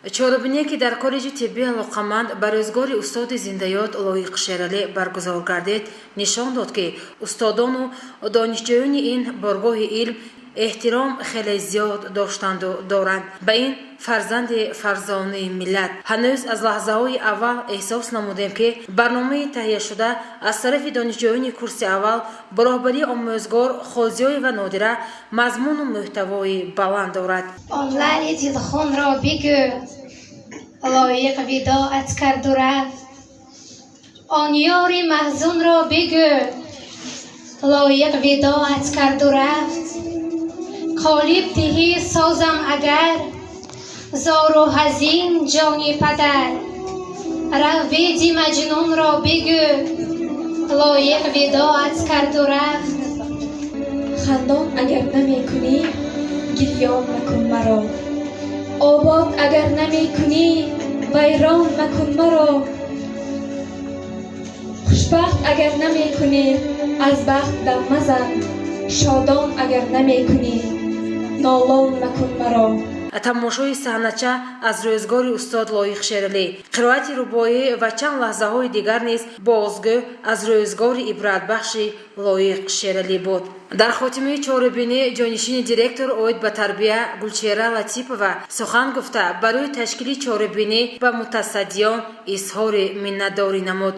чорабиние ки дар коллеҷи тиббӣ алоқаманд ба рӯзгори устоди зиндаёд Лоиқ Шералӣ баргузор гардид, нишон дод ки устодону донишҷӯёни ин боргоҳи илм эҳтиром хеле зиёд доштанду доранд ба ин фарзанди фарзонаи миллат. ҳанӯз аз лаҳзаҳои аввал эҳсос намудем ки барномаи таҳияшуда аз тарафи донишҷӯёни курси аввал бо роҳбарии омӯзгор Хозиёева Нодира мазмуну муҳтавои баланд дорад. Он лаъли дилхунро бигӯ, лоиқ видоат карду рафт. Он ёри маҳзунро бигӯ, лоиқ видоат карду рафт. қолиб диҳӣ созам агар, зору ҳазин ҷони падар. раввиди маҷнунро бигӯ, лоиқ видоат карду рафт. хандон агар намекунӣ, гирён макун маро. обод агар намекунӣ, вайрон макун маро. хушбахт агар намекунӣ, аз бахт дам мазан. шодон агар намекунӣ, нолон макун маро. тамошои саҳнача аз рӯзгори устод Лоиқ Шералӣ, қироати рубоӣ ва чанд лаҳзаҳои дигар низ бозгӯ аз рӯзгори ибратбахши Лоиқ Шералӣ буд. дар хотимаи чорабинӣ ҷонишини директор оид ба тарбия Гулчера Латипова сухан гуфта барои ташкили чорабинӣ ба мутассадиён изҳори миннатдорӣ намуд.